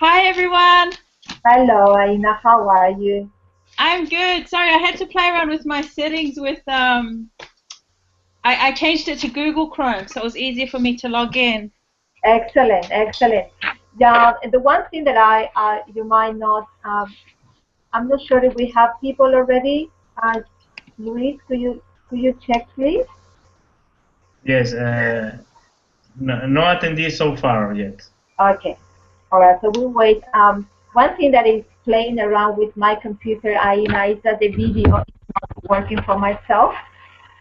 Hi everyone. Hello, Aina. How are you? I'm good. Sorry, I had to play around with my settings with I changed it to Google Chrome so it was easier for me to log in. Excellent, excellent. Yeah, the one thing that you might not, I'm not sure if we have people already. Luis, could you check, please? Yes, no attendees so far yet. Okay. All right. So we'll wait. One thing that is playing around with my computer, Aina, is that the video is not working for myself.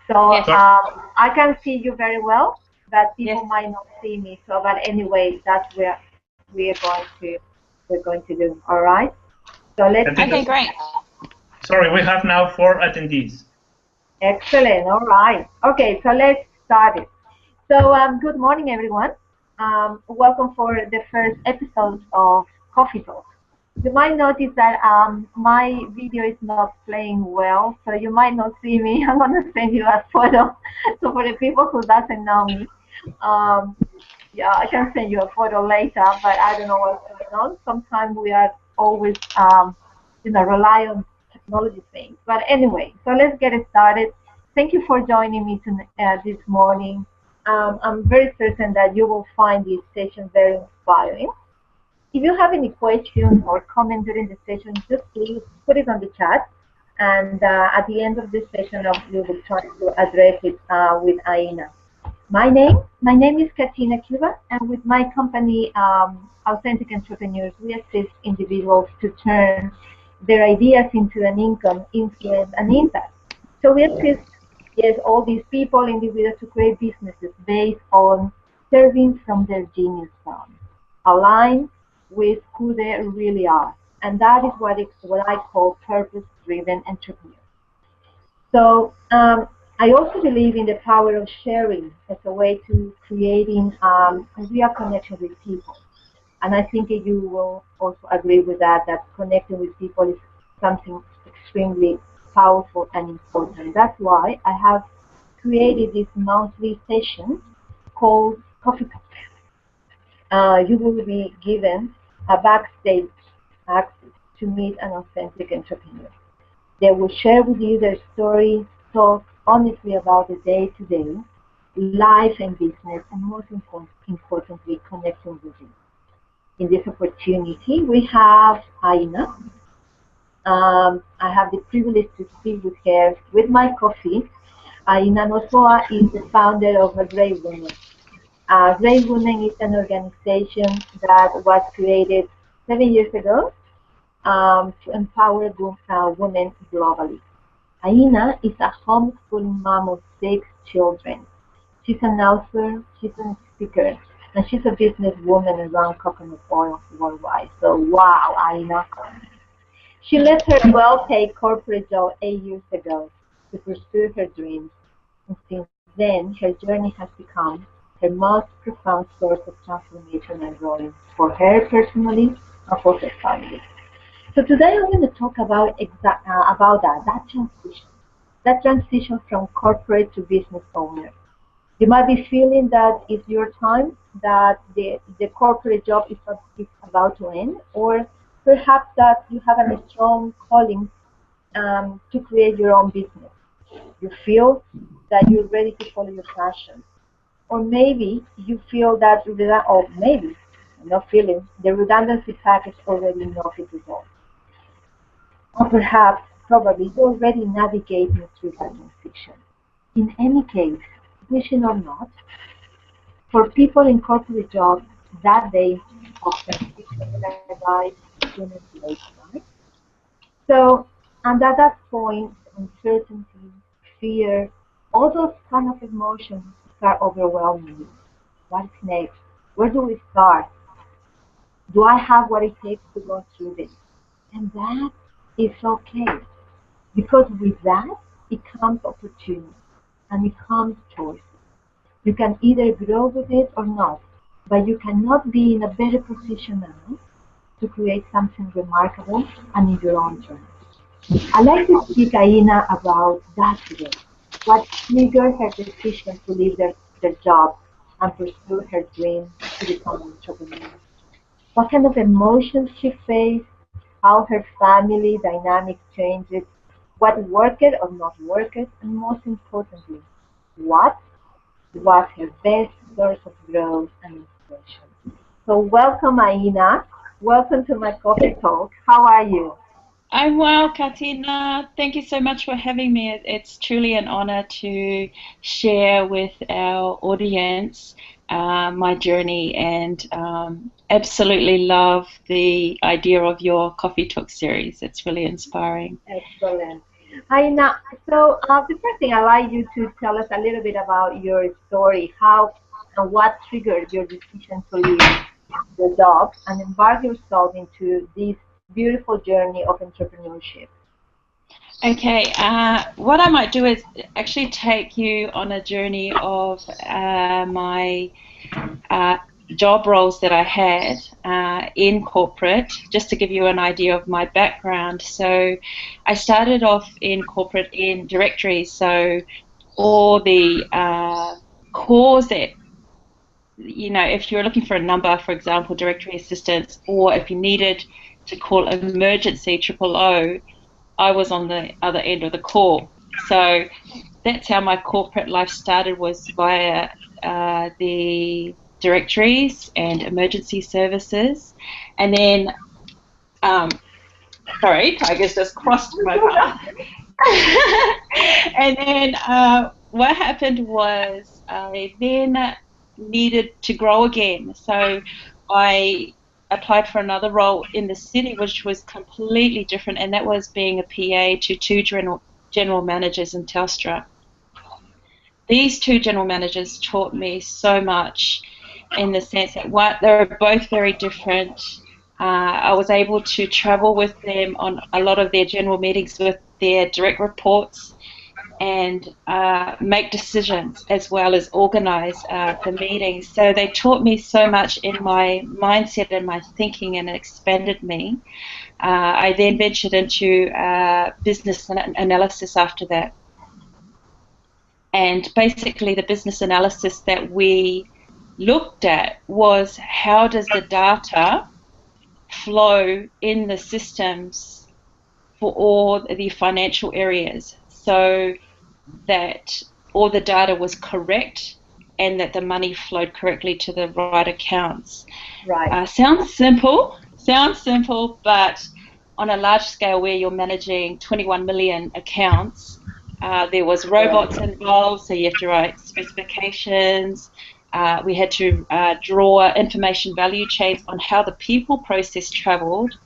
So Yes. I can see you very well, but Yes. people might not see me. So, but anyway, that's where we're going to do. All right. So let's I think Okay, get great. sorry, we have now 4 attendees. excellent. All right. Okay. So let's start it. So good morning, everyone. Welcome for the first episode of Coffee Talk. You might notice that my video is not playing well, so you might not see me. I'm gonna send you a photo. So for the people who doesn't know me, um, yeah, I can send you a photo later, but I don't know what's going on. Sometimes we are always, rely on technology things. But anyway, so let's get started. Thank you for joining me this morning. I'm very certain that you will find this session very inspiring. If you have any questions or comment during the session, just please put it on the chat. And at the end of this session, we will try to address it with Aina. My name is Katina Cuba, and with my company, Authentic Entrepreneurs, we assist individuals to turn their ideas into an income, influence, and impact. So we assist, yes, all these people, individuals, to create businesses based on serving from their genius zone, aligned with who they really are, and that is what I call purpose-driven entrepreneurs. So I also believe in the power of sharing as a way to creating a real connection with people. And I think that you will also agree with that, that connecting with people is something extremely powerful and important. That's why I have created this monthly session called Coffee Talk. You will be given a backstage access to meet an authentic entrepreneur. They will share with you their story, talk honestly about the day-to-day, life and business, and most importantly, connecting with you. In this opportunity, we have Aina. I have the privilege to speak with her with my coffee. Aina Notoa is the founder of A Great Woman. Great Women is an organization that was created 7 years ago to empower women globally. Aina is a homeschooling mom of 6 children. She's an author, she's a speaker, and she's a businesswoman around coconut oil worldwide. So, wow, Aina. She left her well-paid corporate job 8 years ago to pursue her dreams, and since then, her journey has become her most profound source of transformation and growth for her personally and for her family. So today I'm going to talk about that transition from corporate to business owner. You might be feeling that it's your time, that the corporate job is about to end, or perhaps that you have a strong calling to create your own business. You feel that you're ready to follow your passion. Or maybe you feel that, or maybe, I'm not feeling, the redundancy package already knocks it all. Or perhaps, probably, you're already navigating through that transition. In any case, wishing or not, for people in corporate jobs, that day of transition will arrive sooner or later, right? So, and at that point, uncertainty, fear, all those kind of emotions start overwhelming you. What's next? Where do we start? Do I have what it takes to go through this? And that is okay. Because with that, it comes opportunity and it comes choice. You can either grow with it or not, but you cannot be in a better position now to create something remarkable and in your own terms. I'd like to speak, Aina, about that today. What triggered her decision to leave their job and pursue her dream to become an entrepreneur? what kind of emotions she faced, how her family dynamic changed, what worked or not worked, and most importantly, what was her best source of growth and inspiration. So welcome, Aina. Welcome to my coffee talk. How are you? I'm well, Katina. Thank you so much for having me. It's truly an honor to share with our audience my journey and absolutely love the idea of your Coffee Talk series. It's really inspiring. Excellent. Aina, so the first thing I'd like you to tell us a little bit about your story, how and what triggered your decision to leave the job and embark yourself into this beautiful journey of entrepreneurship. Okay, what I might do is actually take you on a journey of my uh, job roles that I had in corporate, just to give you an idea of my background. So I started off in corporate in directories, so all the cores that, if you're looking for a number, for example, directory assistance, or if you needed to call emergency triple O, I was on the other end of the call. So that's how my corporate life started, was via the directories and emergency services. And then, sorry, tigers just crossed my path. And then what happened was I then needed to grow again. So I applied for another role in the city, which was completely different, and that was being a PA to two general managers in Telstra. These two general managers taught me so much, in the sense that they were both very different. I was able to travel with them on a lot of their general meetings with their direct reports, and make decisions as well as organize the meetings. So they taught me so much in my mindset and my thinking, and it expanded me. I then ventured into business analysis after that. And basically the business analysis that we looked at was, how does the data flow in the systems for all the financial areas, so that all the data was correct and that the money flowed correctly to the right accounts. Right. Sounds simple, but on a large scale where you're managing 21 million accounts, there was robots involved, so you have to write specifications. We had to draw information value chains on how the people process traveled,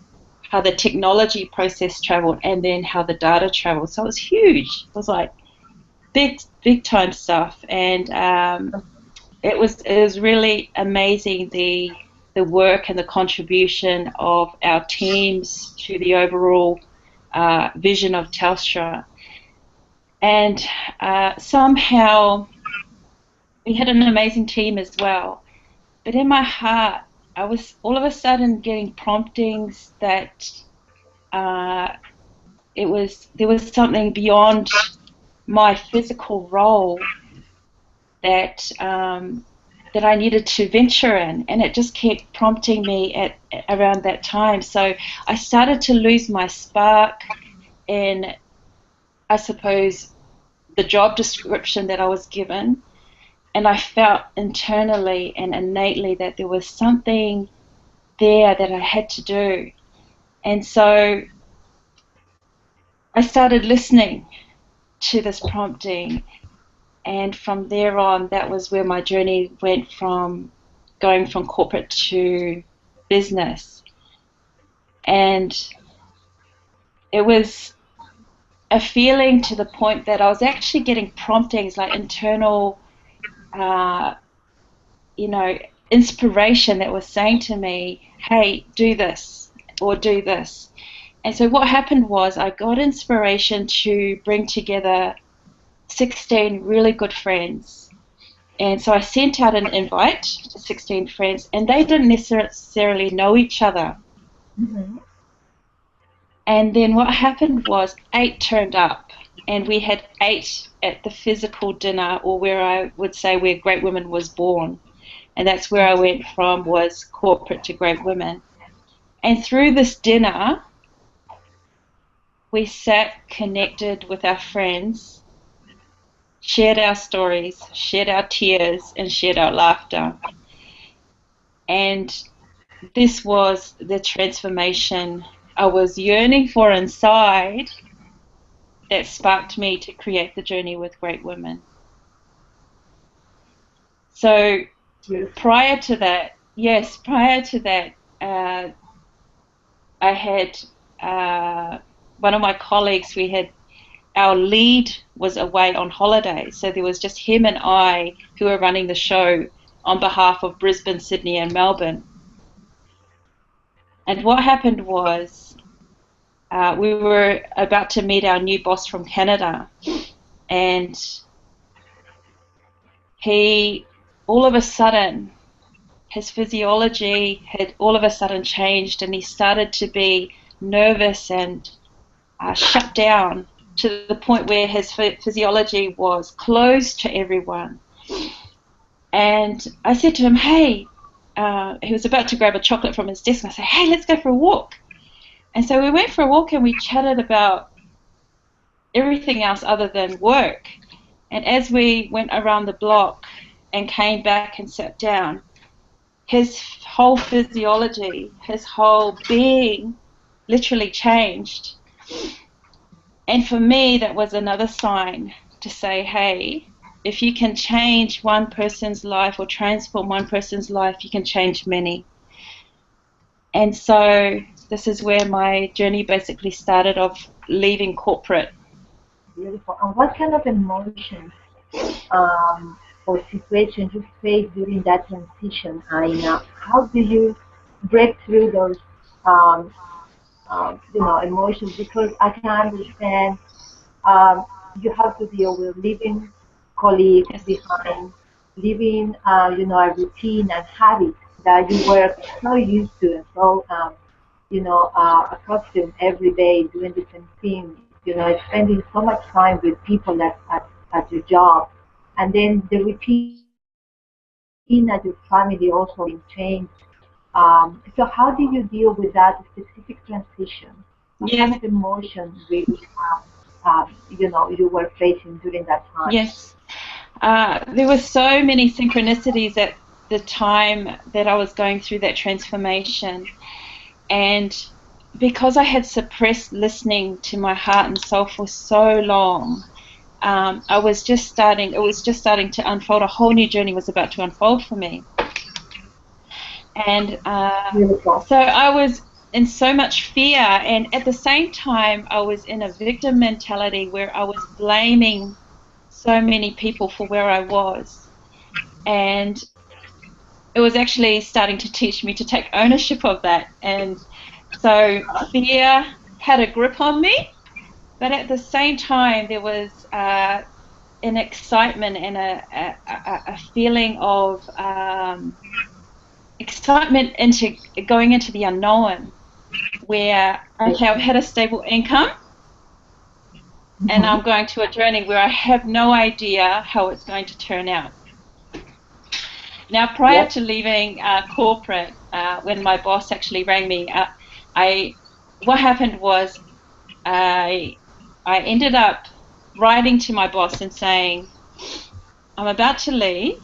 how the technology process traveled, and then how the data traveled. So it was huge. It was like big time stuff, and it was really amazing, the work and the contribution of our teams to the overall vision of Telstra. And somehow we had an amazing team as well. But in my heart, I was all of a sudden getting promptings that there was something beyond my physical role that that I needed to venture in, and it just kept prompting me at around that time. So I started to lose my spark in, I suppose, the job description that I was given, and I felt internally and innately that there was something there that I had to do. And so I started listening to this prompting, and from there on, that was where my journey went, from going from corporate to business. And it was a feeling to the point that I was actually getting promptings, like internal, uh, inspiration that was saying to me, hey, do this or do this. And so what happened was I got inspiration to bring together 16 really good friends. And so I sent out an invite to 16 friends, and they didn't necessarily know each other. Mm-hmm. And then what happened was 8 turned up, and we had 8 at the physical dinner, or where I would say where Great Women was born. And that's where I went from, was corporate to great women. And through this dinner, we sat connected with our friends, shared our stories, shared our tears, and shared our laughter. And this was the transformation I was yearning for inside that sparked me to create the journey with great women. So prior to that, I had one of my colleagues, our lead was away on holiday, so there was just him and I who were running the show on behalf of Brisbane, Sydney, and Melbourne. And what happened was we were about to meet our new boss from Canada, and he, all of a sudden, his physiology had all of a sudden changed, and he started to be nervous and shut down to the point where his physiology was closed to everyone. And I said to him, hey, he was about to grab a chocolate from his desk, and I said, hey, let's go for a walk. And so we went for a walk and we chatted about everything else other than work. And as we went around the block and came back and sat down, his whole physiology, his whole being literally changed. And for me, that was another sign to say, hey, if you can change one person's life or transform one person's life, you can change many. And so this is where my journey basically started, of leaving corporate. Beautiful. And what kind of emotions or situations you faced during that transition, Aina? How do you break through those emotions? Because I can understand you have to deal with leaving colleagues Yes. behind, leaving a routine and habits that you were so used to and so accustomed every day doing the same thing. Spending so much time with people at your job, and then the routine at your family also being changed. So how do you deal with that specific transition? What kind of emotion really you were facing during that time? Yes. There were so many synchronicities at the time that I was going through that transformation. And because I had suppressed listening to my heart and soul for so long, it was just starting to unfold. A whole new journey was about to unfold for me. And so I was in so much fear, and at the same time I was in a victim mentality where I was blaming so many people for where I was. And it was actually starting to teach me to take ownership of that. And so fear had a grip on me, but at the same time there was an excitement and a feeling of excitement into going into the unknown, where, okay, I've had a stable income, and I'm going to a journey where I have no idea how it's going to turn out. Now, prior to leaving corporate, when my boss actually rang me, what happened was I ended up writing to my boss and saying, I'm about to leave,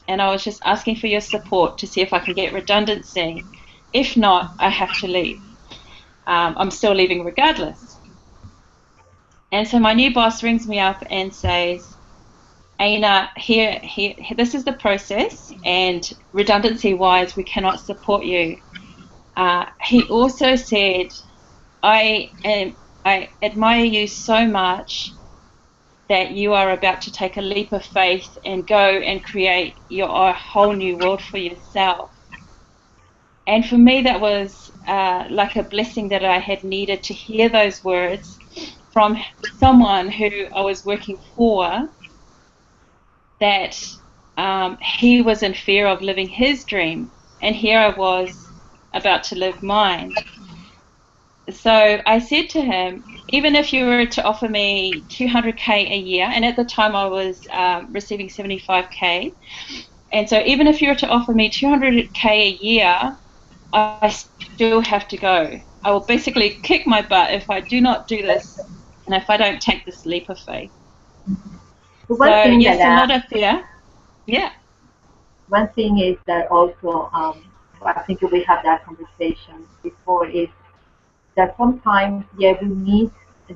and I was just asking for your support to see if I can get redundancy. If not, I have to leave. I'm still leaving regardless. And so my new boss rings me up and says, Aina, here, this is the process, and redundancy-wise, we cannot support you. He also said, I admire you so much that you are about to take a leap of faith and go and create a whole new world for yourself. And for me, that was like a blessing that I had needed to hear those words from someone who I was working for, that he was in fear of living his dream, and here I was about to live mine. So I said to him, even if you were to offer me $200K a year, and at the time I was receiving $75K, And so even if you were to offer me 200K a year, I still have to go. I will basically kick my butt if I do not do this and if I don't take this leap of faith. So So yes, a lot of fear. Yeah. One thing is that also, I think we have that conversation before, is that sometimes, yeah, we need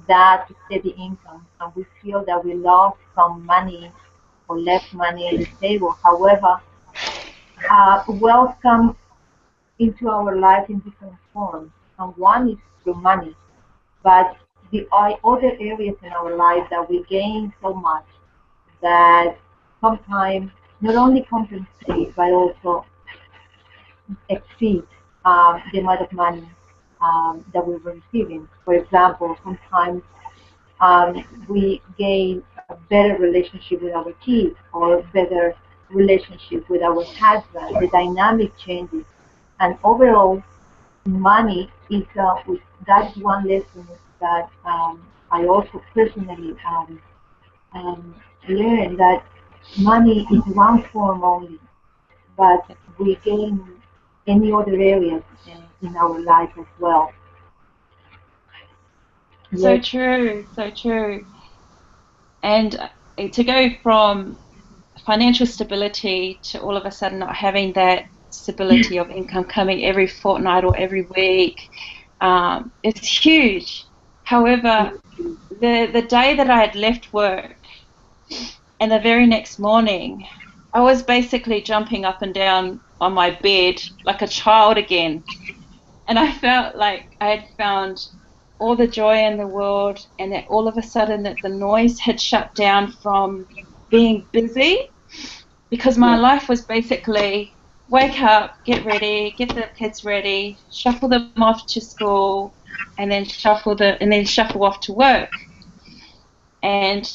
that steady income and we feel that we lost some money or left money on the table. However, wealth comes into our life in different forms, and one is through money, but the other areas in our life that we gain so much that sometimes not only compensate but also exceed the amount of money that we were receiving. For example, sometimes we gain a better relationship with our kids or better relationship with our husband. The dynamic changes, and overall, money is that is one lesson that I also personally um, learned, that money is one form only, but we gain any other areas in our life as well. So Yes. true, so true. And to go from financial stability to all of a sudden not having that stability of income coming every fortnight or every week, it's huge. However, the day that I had left work and the very next morning, I was basically jumping up and down on my bed like a child again. And I felt like I had found all the joy in the world, and that all of a sudden that the noise had shut down from being busy, because my life was basically wake up, get ready, get the kids ready, shuffle them off to school, and then shuffle off to work. And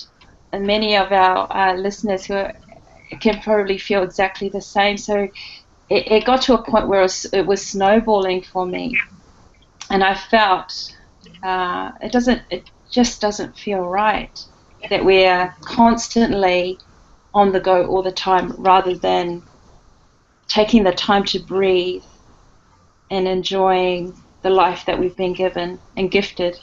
many of our listeners who can probably feel exactly the same. So it got to a point where it was snowballing for me, and I felt it just doesn't feel right that we're constantly on the go all the time rather than taking the time to breathe and enjoying the life that we've been given and gifted.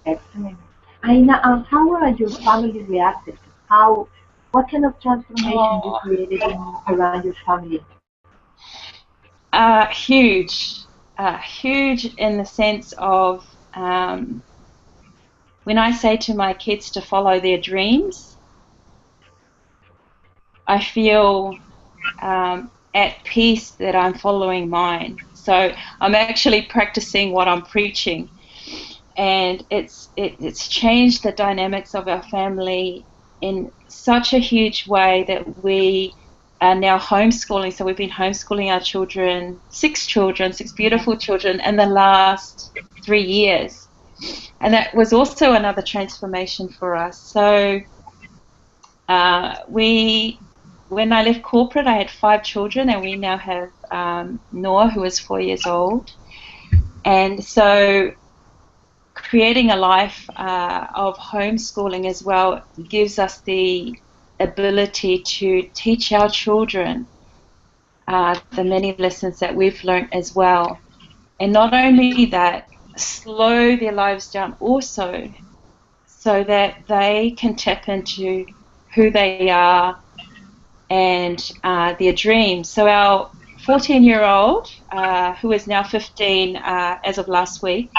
Excellent. Aina, how are your family reacted? What kind of transformation you Oh, created around your family? huge, huge in the sense of um, when I say to my kids to follow their dreams, I feel at peace that I'm following mine. So I'm actually practicing what I'm preaching, and it's changed the dynamics of our family in such a huge way that we are now homeschooling. So we've been homeschooling our children, six beautiful children, in the last 3 years, and that was also another transformation for us. So when I left corporate, I had 5 children, and we now have Noah, who is 4 years old. And so creating a life of homeschooling as well gives us the ability to teach our children the many lessons that we've learned as well. And not only that, slow their lives down also so that they can tap into who they are and their dreams. So our 14-year-old, who is now 15 as of last week,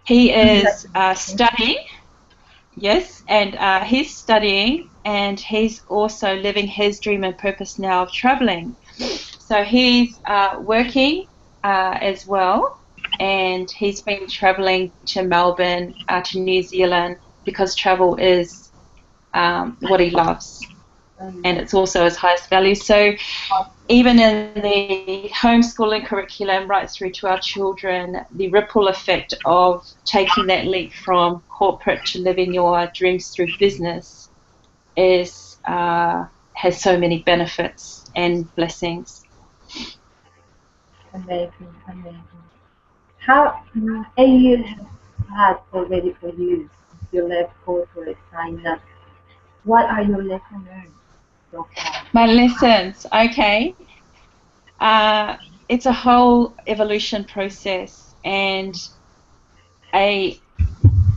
he is studying, yes, and he's studying, and he's also living his dream and purpose now of traveling. So he's working as well, and he's been traveling to Melbourne, to New Zealand, because travel is what he loves, and it's also his highest value. So even in the homeschooling curriculum right through to our children, the ripple effect of taking that leap from corporate to living your dreams through business is has so many benefits and blessings. Amazing, amazing. How 8 years has already for you? You left corporate, Aina. What are your lessons learned? so far? My lessons, okay. It's a whole evolution process, and a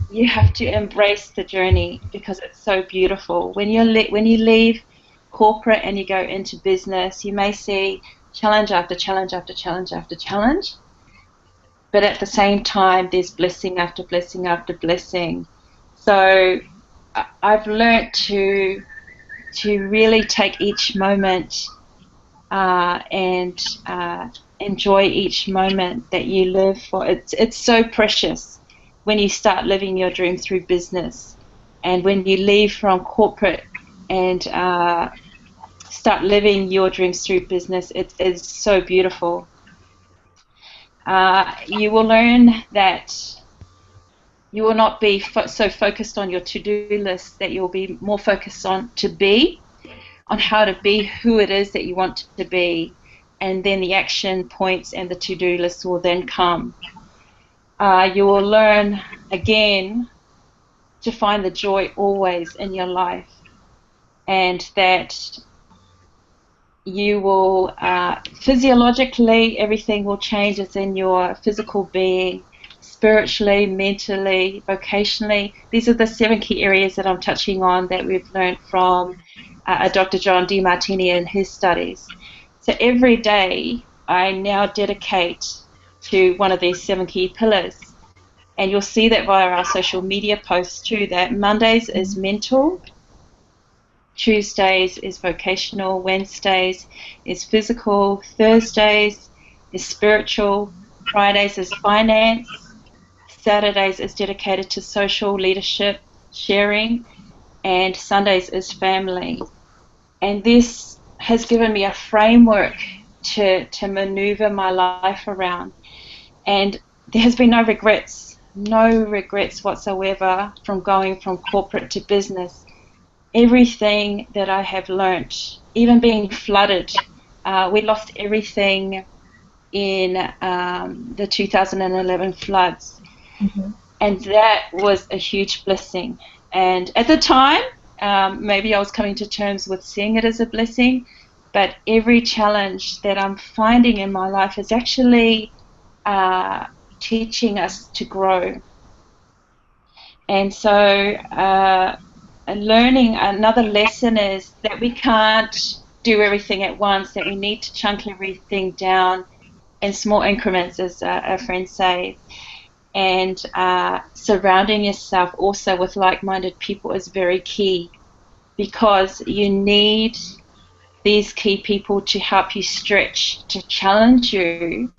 you have to embrace the journey because it's so beautiful. When you leave corporate and you go into business, you may see challenge after challenge after challenge after challenge, but at the same time, there's blessing after blessing after blessing. So I've learned to really take each moment and enjoy each moment that you live for. It's so precious when you start living your dream through business, and when you leave from corporate and start living your dreams through business. It is so beautiful. You will learn that you will not be so focused on your to-do list, that you'll be more focused on how to be who it is that you want to be, and then the action points and the to-do list will then come. You will learn again to find the joy always in your life, and that you will physiologically, everything will change. It's in your physical being, spiritually, mentally, vocationally. These are the 7 key areas that I'm touching on that we've learned from Dr. John Demartini in his studies. So every day I now dedicate to one of these 7 key pillars. And you'll see that via our social media posts too, that Mondays is mental, Tuesdays is vocational, Wednesdays is physical, Thursdays is spiritual, Fridays is finance, Saturdays is dedicated to social leadership, sharing, and Sundays is family. And this has given me a framework to maneuver my life around. And there has been no regrets whatsoever from going from corporate to business. Everything that I have learnt, even being flooded, we lost everything in the 2011 floods. Mm-hmm. And that was a huge blessing. And at the time, maybe I was coming to terms with seeing it as a blessing, but every challenge that I'm finding in my life is actually teaching us to grow. And so learning another lesson is that we can't do everything at once, that we need to chunk everything down in small increments, as our friends say. And surrounding yourself also with like-minded people is very key, because you need these key people to help you stretch, to challenge you,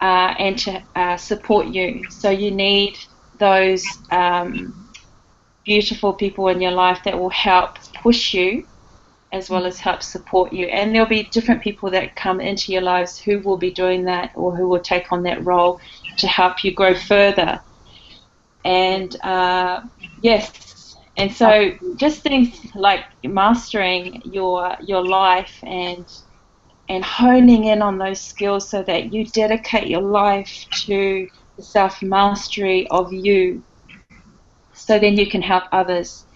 and to support you. So you need those beautiful people in your life that will help push you as well as help support you. And there'll be different people that come into your lives who will be doing that, or who will take on that role to help you grow further. And yes, and so just things like mastering your life and honing in on those skills so that you dedicate your life to the self-mastery of you, so then you can help others.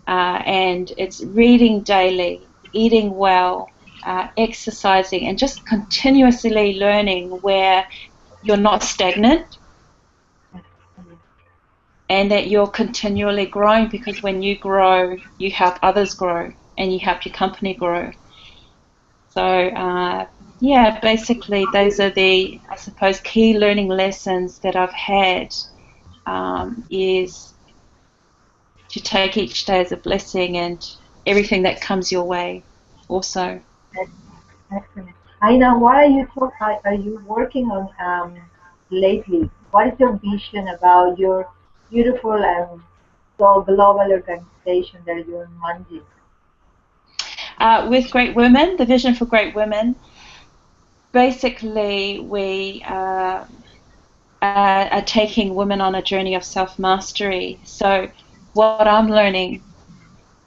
And it's reading daily, eating well, exercising, and just continuously learning where you're not stagnant, and that you're continually growing, because when you grow, you help others grow, and you help your company grow. So yeah, basically those are the, I suppose, key learning lessons that I've had, is to take each day as a blessing, and everything that comes your way also. Excellent. Aina, what are you working on lately? What is your vision about your beautiful and so global organization that you're managing? With Great Women, the vision for Great Women, basically we are taking women on a journey of self-mastery. So what I'm learning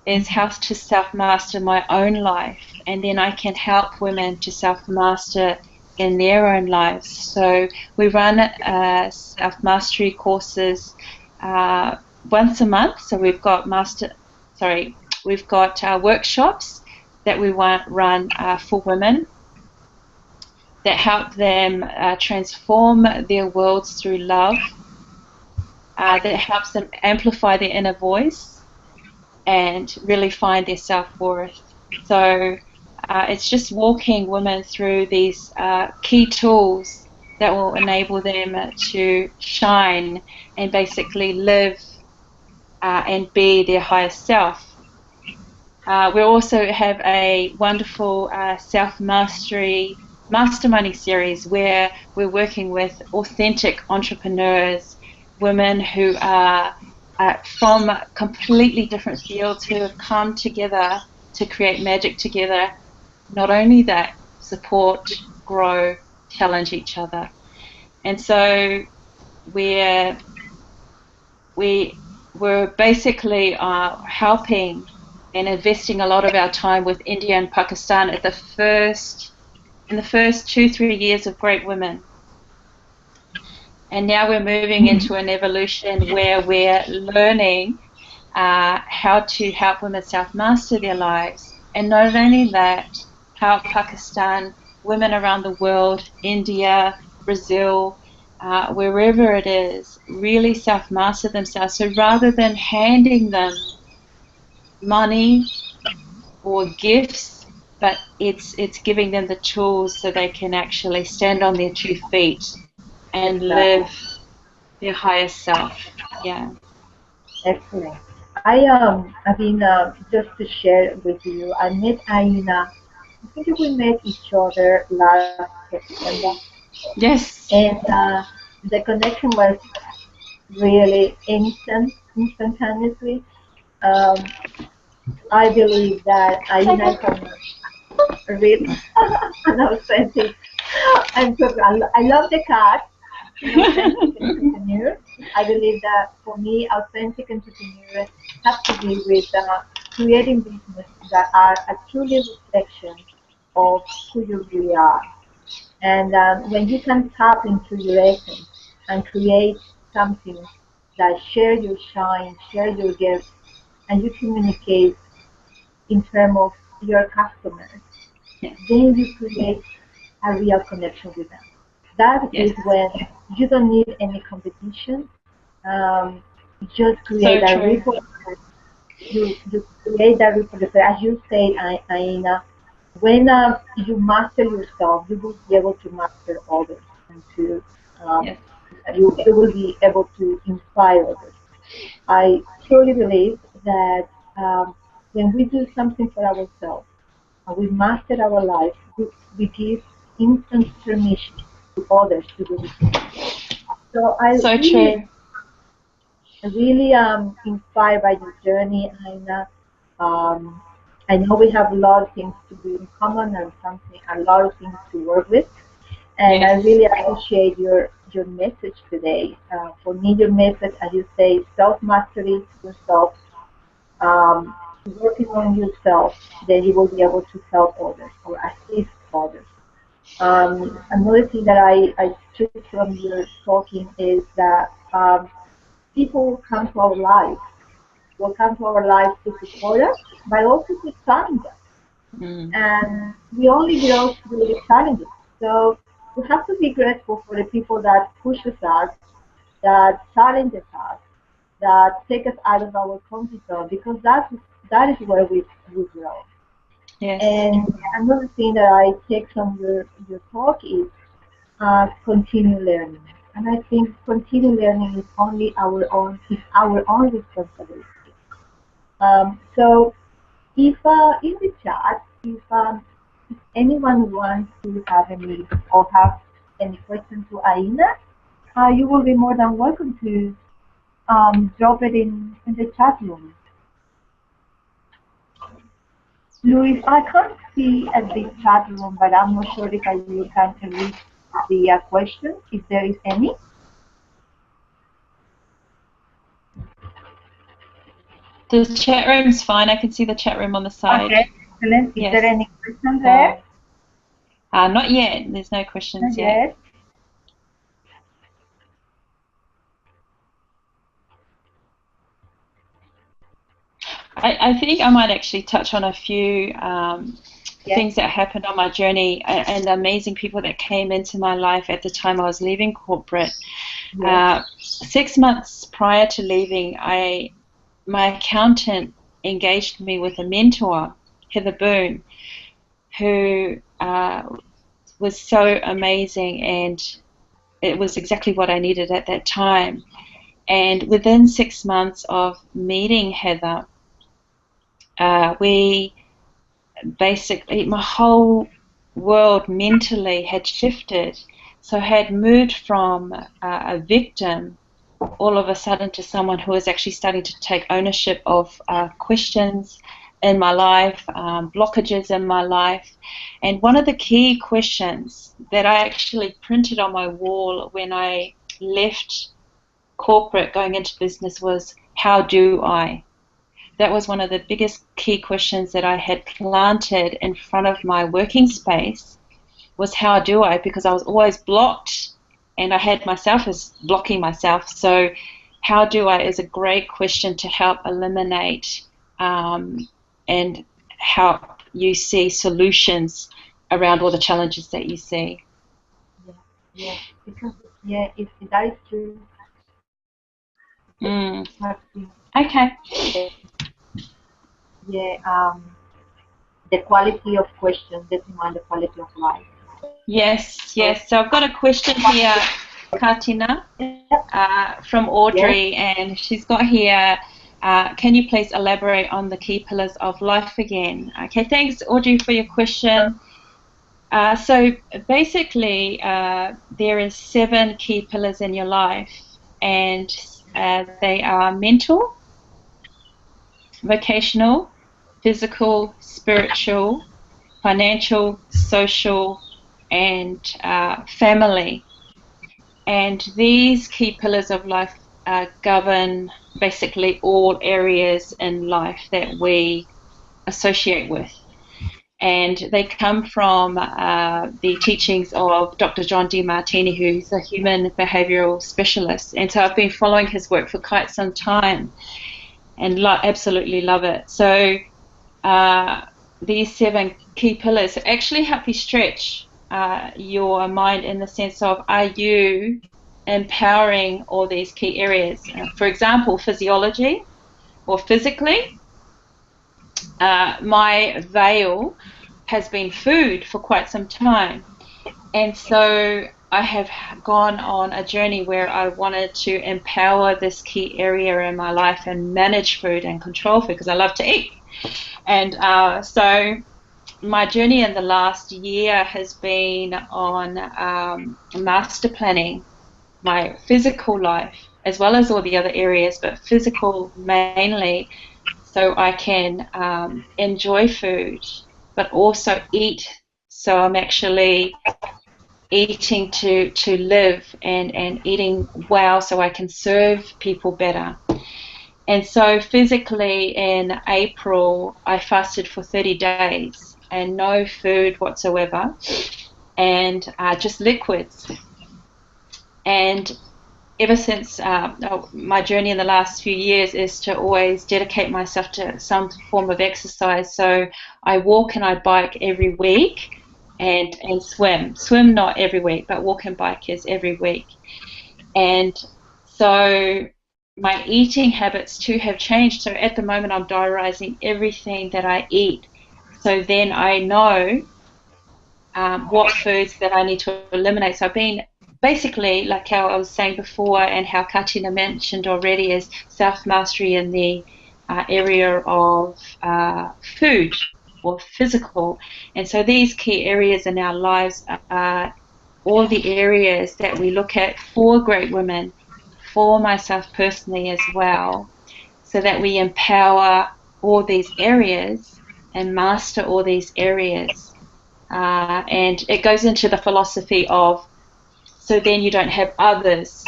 is how to self-master my own life, and then I can help women to self-master in their own lives. So we run self-mastery courses once a month. So we've got workshops that we run for women that help them transform their worlds through love, that helps them amplify their inner voice and really find their self-worth. So it's just walking women through these key tools that will enable them to shine and basically live and be their highest self. We also have a wonderful self-mastery masterminding series where we're working with authentic entrepreneurs, women who are from completely different fields who have come together to create magic together. Not only that, support, grow, challenge each other. And so we're basically helping and investing a lot of our time with India and Pakistan in the first 2-3 years of Great Women. And now we're moving into an evolution where we're learning how to help women self-master their lives. And not only that, help Pakistan, women around the world, India, Brazil, wherever it is, really self-master themselves. So rather than handing them money or gifts, but it's giving them the tools so they can actually stand on their 2 feet and live their highest self. Yeah. Excellent. I mean, just to share with you, I met Aina. I think we met each other last September, Yes. and the connection was really instantaneously. Um, I believe that Aina is a real, an authentic, and so I love the cat, an authentic entrepreneur. I believe that for me, authentic entrepreneurs have to be with creating business that are a truly reflection of who you really are. And when you can tap into your essence and create something that share your shine, share your gifts, and you communicate in terms of your customers, Yeah. then you create a real connection with them. That Yes. is when you don't need any competition. You just create So a true. ripple effect. You create that ripple effect. As you said, Aina, when you master yourself, you will be able to master others, and to um, Yes. you will be able to inspire others. I truly believe that when we do something for ourselves, we master our life, we give instant permission to others to do the same. So So true. really inspired by your journey, Aina. Um, I know we have a lot of things to do in common and a lot of things to work with. And I Yes. really appreciate your message today. For me, your message, as you say, self-mastery, yourself, um, working on yourself, then you will be able to help others or assist others. Another thing that I took from your talking is that people will come to our lives, to support us, but also to challenge us. Mm. And we only grow through the challenges. So we have to be grateful for the people that pushes us, that challenges us, that take us out of our comfort zone, because that is where we grow. Yes. And another thing that I take from your talk is continue learning. And I think continue learning is our own responsibility. So if in the chat, if anyone wants to have any question to Aina, you will be more than welcome to drop it in the chat room. Luis, I can't see at the chat room, but I'm not sure if you can read the question, if there is any. The chat room's fine. I can see the chat room on the side. Okay, excellent. Is Yes. there any question there? Not yet. There's no questions yet. Yes. I think I might actually touch on a few Yes. things that happened on my journey and the amazing people that came into my life at the time I was leaving corporate. Yes. 6 months prior to leaving, my accountant engaged me with a mentor, Heather Boone, who was so amazing, and it was exactly what I needed at that time. And within 6 months of meeting Heather, we basically, my whole world mentally had shifted. So I had moved from a victim all of a sudden to someone who was actually starting to take ownership of questions in my life, blockages in my life. And one of the key questions that I actually printed on my wall when I left corporate going into business was, how do I? That was one of the biggest key questions that I had planted in front of my working space, was how do I? Because I was always blocked and I had myself as blocking myself. So how do I is a great question to help eliminate and help you see solutions around all the challenges that you see. Yeah, because if that is true. Mm. Martin. Okay. Yeah, the quality of questions determine the quality of life. Yes, yes. So I've got a question here, Katina, from Yes. Audrey, and she's got here, can you please elaborate on the key pillars of life again? Okay, thanks, Audrey, for your question. So basically, there is 7 key pillars in your life, and they are mental, vocational, physical, spiritual, financial, social, and family. And these key pillars of life govern basically all areas in life that we associate with. And they come from the teachings of Dr. John Demartini, who's a human behavioral specialist. And so I've been following his work for quite some time and absolutely love it. So these 7 key pillars actually help you stretch your mind in the sense of, are you empowering all these key areas? For example, physiology or physically, my veil has been food for quite some time. And so I have gone on a journey where I wanted to empower this key area in my life and manage food and control food because I love to eat. And so my journey in the last year has been on master planning my physical life as well as all the other areas, but physical mainly, so I can enjoy food, but also eat. So I'm actually eating to live and eating well so I can serve people better. And so physically in April, I fasted for 30 days and no food whatsoever and just liquids. And ever since my journey in the last few years is to always dedicate myself to some form of exercise. So I walk and I bike every week and swim. Swim not every week, but walk and bike is every week. And so my eating habits too have changed. So at the moment I'm diarising everything that I eat. So then I know what foods that I need to eliminate. So I've been basically, like how I was saying before and how Katina mentioned already, is self-mastery in the area of food or physical. And so these key areas in our lives are all the areas that we look at for great women, for myself personally as well, so that we empower all these areas and master all these areas. And it goes into the philosophy of, so then you don't have others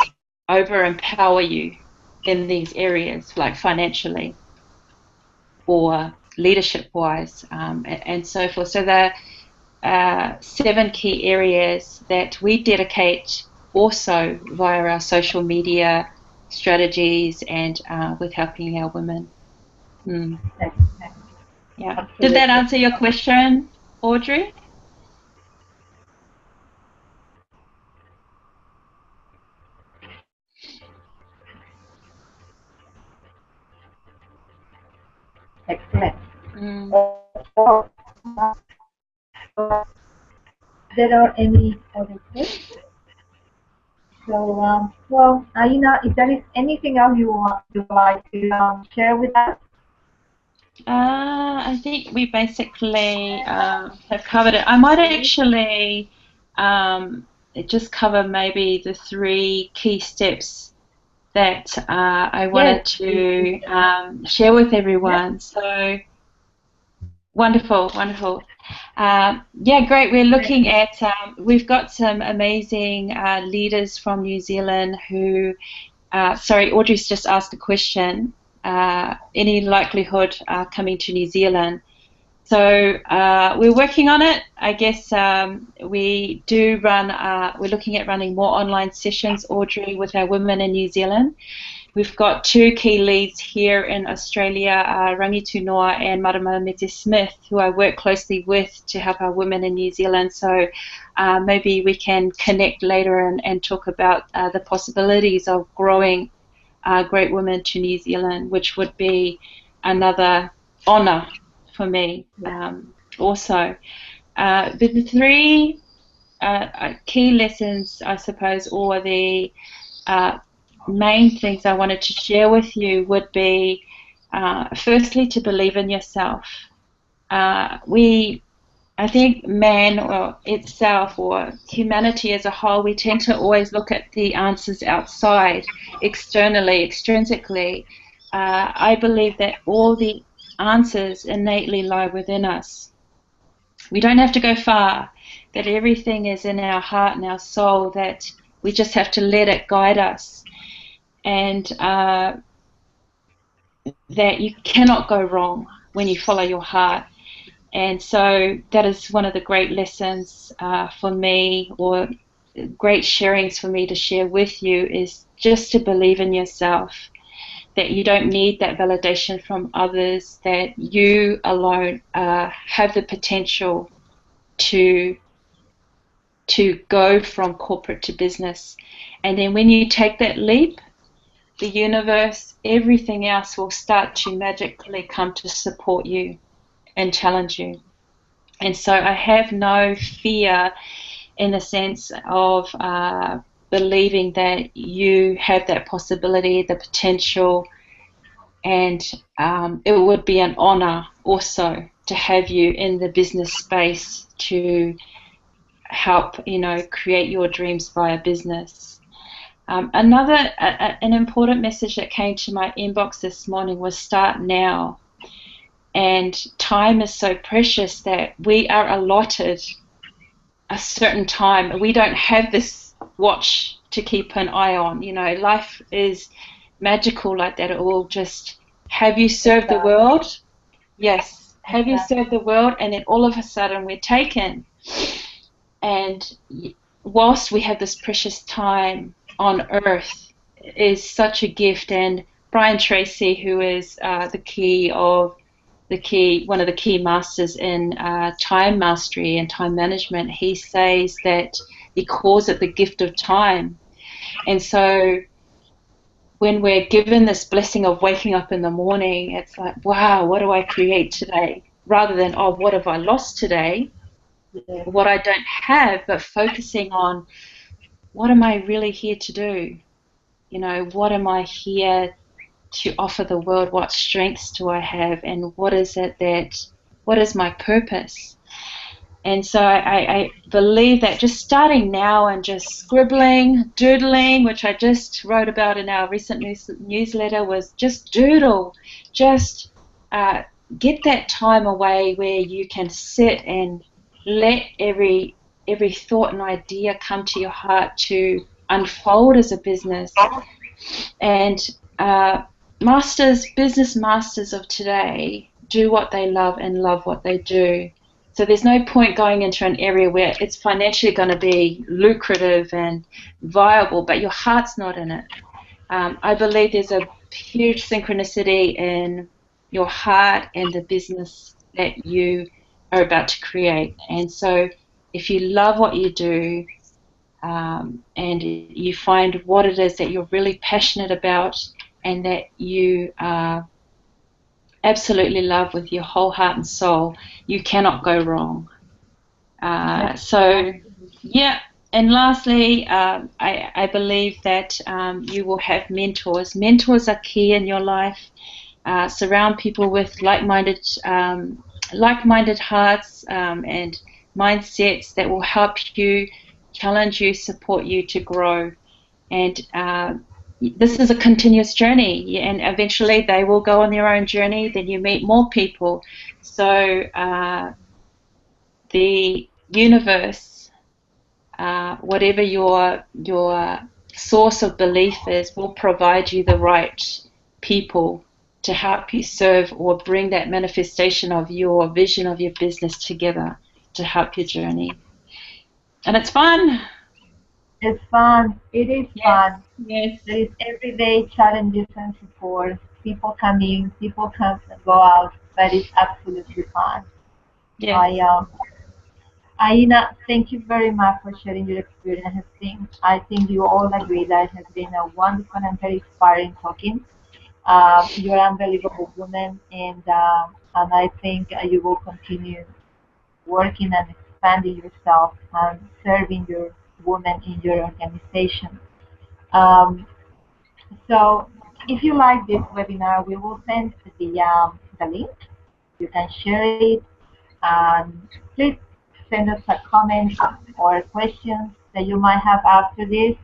over empower you in these areas, like financially or leadership wise, and so forth. So there are 7 key areas that we dedicate also via our social media strategies and with helping our women. Mm. Yeah. Absolutely. Did that answer your question, Audrey? Excellent. Mm. So, there are any other questions? So, well, Aina, if there is anything else you would like to share with us? I think we basically have covered it. I might actually just cover maybe the 3 key steps that I Yes. wanted to share with Yes. everyone. So wonderful, wonderful. Yeah, great. We're looking at, we've got some amazing leaders from New Zealand who, sorry, Audrey's just asked a question. Any likelihood coming to New Zealand? So we're working on it. I guess we do run, we're looking at running more online sessions, Audrey, with our women in New Zealand. We've got 2 key leads here in Australia, Rangitu Noa and Marama Mete Smith, who I work closely with to help our women in New Zealand. So maybe we can connect later and talk about the possibilities of growing great women to New Zealand, which would be another honour for me also. But the 3 key lessons, I suppose, or the main things I wanted to share with you would be firstly to believe in yourself. I think man or itself or humanity as a whole, we tend to always look at the answers outside, externally, extrinsically. I believe that all the answers innately lie within us. We don't have to go far, that everything is in our heart and our soul, that we just have to let it guide us. And that you cannot go wrong when you follow your heart. And so that is one of the great lessons for me, or great sharings for me to share with you, is just to believe in yourself, that you don't need that validation from others, that you alone have the potential to go from corporate to business. And then when you take that leap, the universe, everything else will start to magically come to support you and challenge you. And so I have no fear in the sense of believing that you have that possibility, the potential, and it would be an honor also to have you in the business space to help, create your dreams via business. An important message that came to my inbox this morning was start now. And time is so precious that we are allotted a certain time. We don't have this watch to keep an eye on. Life is magical like that. It will just, have you served the world? Yes. Have you served the world? And then all of a sudden we're taken. And whilst we have this precious time on earth, is such a gift. And Brian Tracy, who is one of the key masters in time mastery and time management, he says that he calls it the gift of time. And so when we're given this blessing of waking up in the morning, it's like, wow, what do I create today? Rather than, oh, what have I lost today? What I don't have, but focusing on what am I really here to do? What am I here to offer the world? What strengths do I have, and what is my purpose? And so I believe that just starting now and just scribbling, doodling, which I just wrote about in our recent newsletter, was just doodle, just get that time away where you can sit and let every thought and idea come to your heart to unfold as a business. And business masters of today do what they love and love what they do. So there's no point going into an area where it's financially going to be lucrative and viable, but your heart's not in it. I believe there's a huge synchronicity in your heart and the business that you are about to create. And so if you love what you do, and you find what it is that you're really passionate about and that you absolutely love with your whole heart and soul, you cannot go wrong. So, yeah. And lastly, I believe that you will have mentors. Mentors are key in your life. Surround people with like-minded hearts and mindsets that will help you, challenge you, support you to grow. And this is a continuous journey, and eventually they will go on their own journey. Then you meet more people. So the universe, whatever your source of belief is, will provide you the right people to help you serve or bring that manifestation of your vision of your business together to help your journey. And it's fun. It's fun. It is Yes, fun. yes, There is everyday challenges and support. People come in, people come and go out, but it's absolutely fun. yes. I Aina, thank you very much for sharing your experience. I think you all agree that it has been a wonderful and very inspiring talking. You're an unbelievable woman, and I think you will continue working and expanding yourself and serving your women in your organization. Um, so, if you like this webinar, we will send the link. You can share it, and please send us a comment or questions that you might have after this.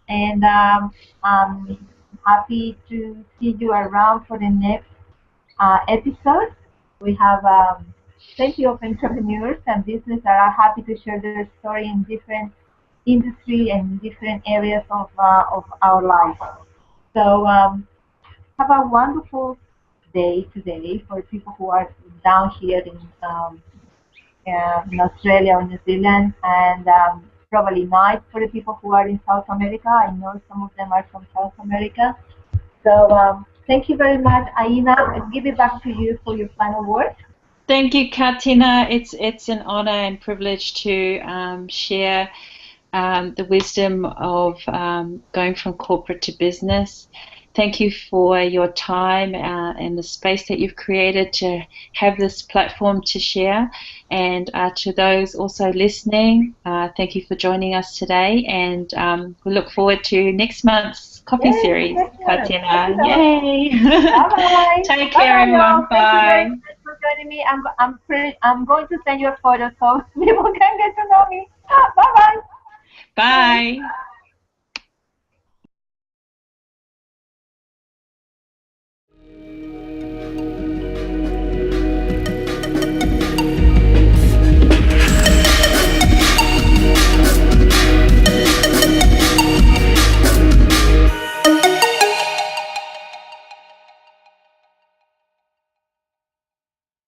And I'm happy to see you around for the next episode. We have plenty of entrepreneurs and businesses that are happy to share their story in different industry and different areas of our life. So have a wonderful day today for people who are down here in Australia or New Zealand, and probably night for the people who are in South America. I know some of them are from South America. So thank you very much, Aina. I'll give it back to you for your final words. Thank you, Katina. It's an honor and privilege to share the wisdom of going from corporate to business. Thank you for your time and the space that you've created to have this platform to share. And to those also listening, thank you for joining us today. And we look forward to next month's coffee Yes, series, excellent. Thank Katina. you so much. Yay! Bye-bye. Take care, Bye-bye, everyone. y'all. Thank you very Bye. much for joining me. I'm going to send you a photo so people can get to know me. Bye-bye. Bye.